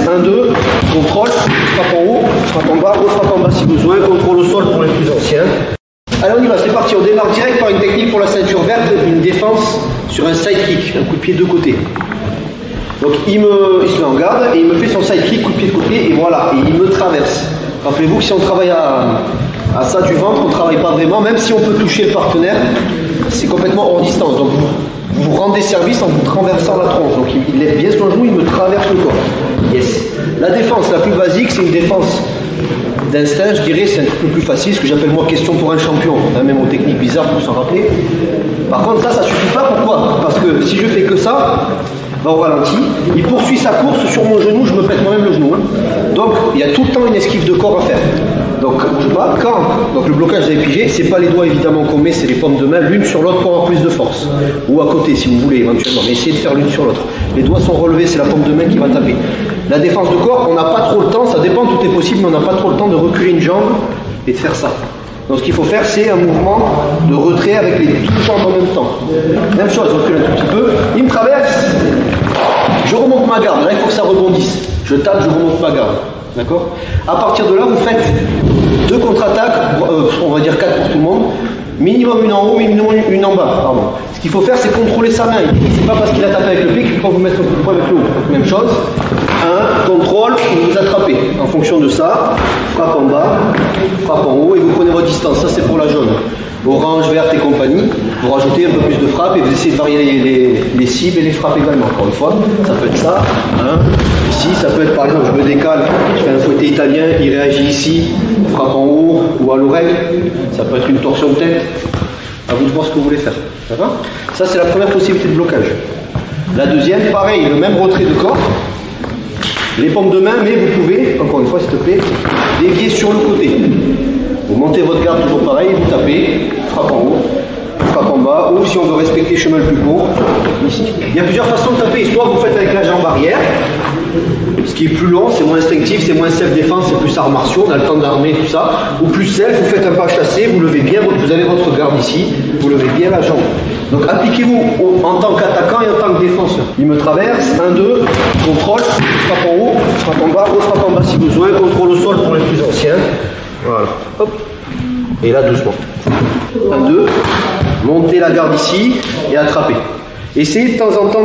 1-2, contrôle, frappe en haut, frappe en bas, refrappe en bas si besoin, contrôle au sol pour les plus anciens. Allez, on y va, c'est parti, on démarre direct par une technique pour la ceinture verte, une défense sur un side kick, un coup de pied de côté. Donc il se met en garde et il me fait son side kick, coup de pied de côté, et voilà, et il me traverse. Rappelez-vous que si on travaille à ça du ventre, on ne travaille pas vraiment, même si on peut toucher le partenaire, c'est complètement hors distance. Donc vous rendez service en vous traversant la tronche. Donc il lève bien son genou, il me traverse le corps. Yes. La défense la plus basique, c'est une défense d'instinct, je dirais, c'est un peu plus facile, ce que j'appelle moi question pour un champion, même aux techniques bizarres pour s'en rappeler. Par contre ça suffit pas, pourquoi? Parce que si je fais que ça, au ralenti, il poursuit sa course sur mon genou, je me pète moi-même le genou. Donc il y a tout le temps une esquive de corps à faire. Donc bouge pas, donc le blocage des pigés, c'est pas les doigts évidemment qu'on met, c'est les paumes de main, l'une sur l'autre pour avoir plus de force. Ou à côté si vous voulez éventuellement, mais essayez de faire l'une sur l'autre. Les doigts sont relevés, c'est la paume de main qui va taper. La défense de corps, on n'a pas trop le temps, ça dépend, tout est possible, mais on n'a pas trop le temps de reculer une jambe et de faire ça. Donc ce qu'il faut faire, c'est un mouvement de retrait avec les deux jambes en même temps. Même chose, je recule un tout petit peu, il me traverse, je remonte ma garde, là il faut que ça rebondisse. Je tape, je remonte ma garde. D'accord? À partir de là, vous faites 2 contre-attaques, on va dire 4 pour tout le monde. Minimum une en haut, minimum une en bas. Pardon. Ce qu'il faut faire, c'est contrôler sa main. C'est pas parce qu'il a tapé avec le pied qu'il faut vous mettre un coup de poing avec le haut. Même chose. Contrôle, vous vous attrapez. En fonction de ça, frappe en bas, frappe en haut et vous prenez votre distance. Ça, c'est pour la jaune. Orange, verte et compagnie. Vous rajoutez un peu plus de frappe et vous essayez de varier les cibles et les frappes également. Encore une fois, ça peut être ça. Ici, ça peut être par exemple, je me décale, je fais un fouetté italien, il réagit ici, frappe en haut ou à l'oreille. Ça peut être une torsion de tête. À vous de voir ce que vous voulez faire. D'accord? Ça, c'est la première possibilité de blocage. La deuxième, pareil, le même retrait de corps. Les paumes de main, mais vous pouvez, encore une fois, s'il te plaît, dévier sur le côté. Vous montez votre garde toujours pareil, vous tapez, frappe en haut, frappe en bas, ou si on veut respecter le chemin le plus court, ici. Il y a plusieurs façons de taper, soit vous faites avec la jambe arrière, ce qui est plus long, c'est moins instinctif, c'est moins self-défense, c'est plus arts martiaux, on a le temps d'armer, tout ça. Ou plus self, vous faites un pas chassé, vous levez bien, vous avez votre garde ici, vous levez bien la jambe. Donc appliquez-vous en tant qu'attaquant et en tant que défenseur. Il me traverse, 1-2, contrôle, frappe en haut, frappe en bas, refrappe en bas si besoin, contrôle au sol pour les plus anciens. Voilà, hop, et là doucement. 1-2, montez la garde ici et attrapez. Essayez de temps en temps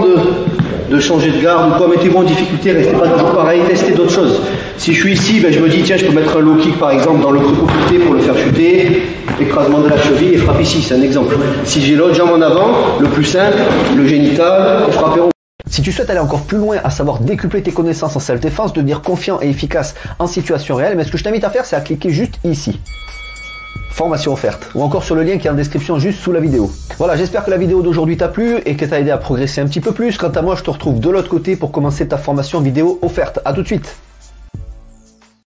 de changer de garde ou quoi, mettez-vous en difficulté, restez pas toujours pareil, testez d'autres choses. Si je suis ici, je me dis tiens, je peux mettre un low kick par exemple dans le creux côté pour le faire chuter, écrasement de la cheville et frappe ici, c'est un exemple. Si j'ai l'autre jambe en avant, le plus simple, le génital, frapper en haut. Si tu souhaites aller encore plus loin, à savoir décupler tes connaissances en self-défense, devenir confiant et efficace en situation réelle, mais ce que je t'invite à faire, c'est à cliquer juste ici. Formation offerte, ou encore sur le lien qui est en description juste sous la vidéo. Voilà, j'espère que la vidéo d'aujourd'hui t'a plu et qu'elle t'a aidé à progresser un petit peu plus. Quant à moi, je te retrouve de l'autre côté pour commencer ta formation vidéo offerte. À tout de suite.